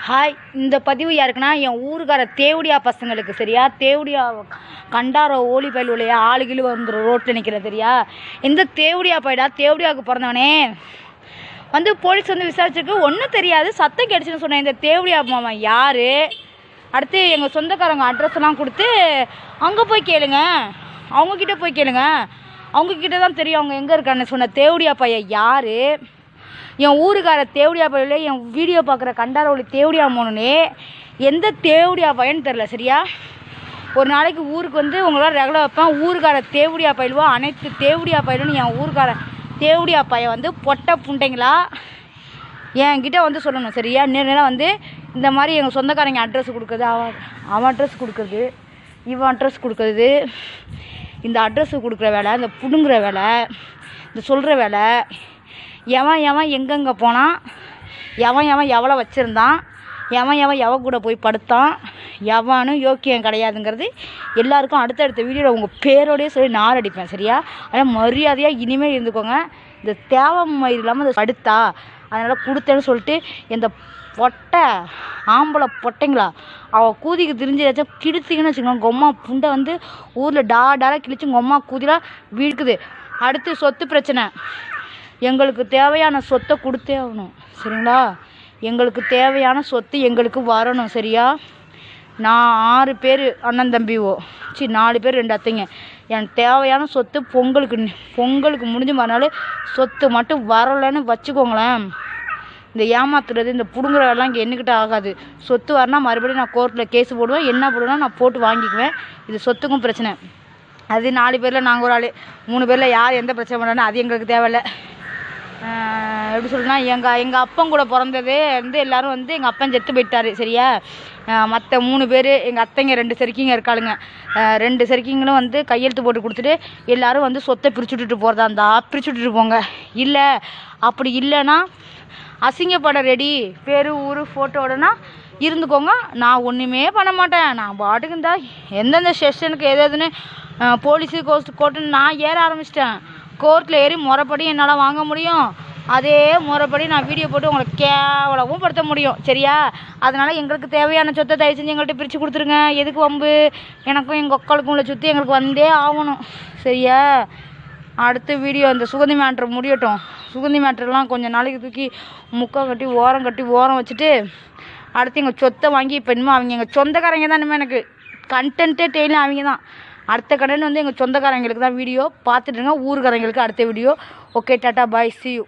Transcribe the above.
Hi, இந்த பதிவு யாருக்குன்னா என் ஊருக்கார தேவடியா பசங்களுக்கு. சரியா, தேவடியா கண்டார ஓலி பயில் உள்ள ஆளுகிழு வந்துடும் ரோட்டில் நிற்கிற. சரியா, இந்த தேவடியா பயிடா தேவடியாவுக்கு பிறந்தவனே வந்து போலீஸ் வந்து விசாரிச்சிருக்கு, ஒன்றும் தெரியாது, சத்தம் கிடச்சுன்னு சொன்னேன். இந்த தேவடியா மாமா யார், அடுத்து எங்கள் சொந்தக்காரங்க அட்ரஸ் எல்லாம் கொடுத்து அங்கே போய் கேளுங்க, அவங்கக்கிட்ட போய் கேளுங்க, அவங்கக்கிட்ட தான் தெரியும் அவங்க எங்கே இருக்கான்னு சொன்ன தேவடியா பையன் யார். என் ஊருக்கார தேவடியா பையில என் வீடியோ பார்க்குற கண்டாரோலி தேவடியா மோனே எந்த தேவடியா பையன்னு தெரில. சரியா, ஒரு நாளைக்கு ஊருக்கு வந்து உங்களால் ரெகுலர் வைப்பேன். ஊருக்கார தேவடியா பயிலுவா அனைத்து தேவடியா பயிலுன்னு என் ஊருக்கார தேவடியா பையன் வந்து பொட்டை புண்டைங்களா என்கிட்ட வந்து சொல்லணும். சரியா, நேரம் வந்து இந்த மாதிரி எங்கள் சொந்தக்காரங்க அட்ரஸ் கொடுக்குறது, அவன் அட்ரஸ் கொடுக்குறது, இவன் அட்ரஸ் கொடுக்குறது, இந்த அட்ரஸு கொடுக்குற வேலை, இந்த பிடுங்குற வேலை, இந்த சொல்கிற வேலை, எவன் எங்கெங்கே போனான், எவன் எவ்வளோ வச்சுருந்தான், எவன் கூட போய் படுத்தான், எவனும் யோக்கியம் கிடையாதுங்கிறது எல்லாருக்கும் அடுத்தடுத்த வீடியோவில் உங்கள் பேரோடய சொல்லி நார் அடிப்பேன். சரியா, ஆனால் மரியாதையாக இனிமேல் இருந்துக்கோங்க. இந்த தேவை இல்லாமல் அதை படுத்தா அதனால் கொடுத்தேன்னு சொல்லிட்டு இந்த பொட்டை ஆம்பளை பொட்டைங்களா அவள் கூதிக்கு தெரிஞ்சாச்சும் கிழிச்சிங்கன்னு வச்சுக்கோங்க, கொம்மா புண்டை வந்து ஊரில் டாடாக கிழிச்சு கொம்மா கூதிலாம் வீழ்க்குது. அடுத்து சொத்து பிரச்சனை, எங்களுக்கு தேவையான சொத்தை கொடுத்தே ஆகணும். சரிங்களா, எங்களுக்கு தேவையான சொத்து எங்களுக்கு வரணும். சரியா, நான் 6 பேர் அண்ணன் தம்பிவோ, 4 பேர் 2 அத்தைங்க. எனக்கு தேவையான சொத்து பொங்கலுக்கு முடிஞ்ச மறுநாள் சொத்து மட்டும் வரலைன்னு வச்சுக்கோங்களேன். இந்த ஏமாத்துறது, இந்த பிடுங்குறதெல்லாம் இங்கே என்னக்கிட்ட ஆகாது. சொத்து வரனா மறுபடியும் நான் கோர்ட்டில் கேஸ் போடுவேன், என்ன போடுவேன்னா நான் போட்டு வாங்கிக்குவேன். இது சொத்துக்கும் பிரச்சனை. அது 4 பேரில் நாங்கள் ஒரு ஆள், 3 பேரில் யார் எந்த பிரச்சனை பண்ணுறான்னு அது எங்களுக்கு தேவையில்லை. எப்படி சொல்லுன்னா, எங்கள் அப்பன் கூட பிறந்தது வந்து எல்லோரும் வந்து எங்கள் அப்பன் செத்து போயிட்டார். சரியா, மற்ற 3 பேர் எங்கள் அத்தைங்க 2 செருக்கிங்க இருக்காளுங்க. 2 செருக்கிங்களும் வந்து கையெழுத்து போட்டு கொடுத்துட்டு எல்லோரும் வந்து சொத்தை பிரித்து விட்டுட்டு போகிறதா இருந்தா பிரித்து விட்டுட்டு போங்க. இல்லை அப்படி இல்லைன்னா அசிங்கப்பட ரெடி, பேர் ஊர் ஃபோட்டோடனா இருந்துக்கோங்க. நான் ஒன்றுமே பண்ண மாட்டேன். நான் பாட்டுக்கு இருந்தால் எந்தெந்த செஷனுக்கு எதுன்னு போலீஸு கோர்ட்டுன்னு நான் ஏற ஆரம்பிச்சிட்டேன். கோர்ட்டில் ஏறி முறைப்படி என்னால் வாங்க முடியும், அதே முறைப்படி நான் வீடியோ போட்டு உங்களை கேவலமும் படுத்த முடியும். சரியா, அதனால் எங்களுக்கு தேவையான சொத்தை தயவு செஞ்சு எங்கள்கிட்ட பிரித்து கொடுத்துருங்க. எதுக்கு வம்பு, எனக்கும் எங்கள் அக்காளுக்கும் உள்ள சொத்து எங்களுக்கு வந்தே ஆகணும். சரியா, அடுத்த வீடியோ அந்த சுகந்தி மேட்ரு முடியட்டும். சுகந்தி மேட்ருலாம் கொஞ்சம் நாளைக்கு தூக்கி முக்கம் கட்டி ஓரம் வச்சுட்டு அடுத்து எங்கள் சொத்தை வாங்கி இப்போ இனிமேல் அவங்க எங்கள் சொந்தக்காரங்க தான். இனிமேல் எனக்கு கண்டென்ட்டே டெய்லியும் அவங்க தான். அடுத்த கடன் வந்து எங்கள் சொந்தக்காரங்களுக்கு தான் வீடியோ பார்த்துட்டுருங்க. ஊருக்காரங்களுக்கு அடுத்த video. Okay, tata, bye, see you.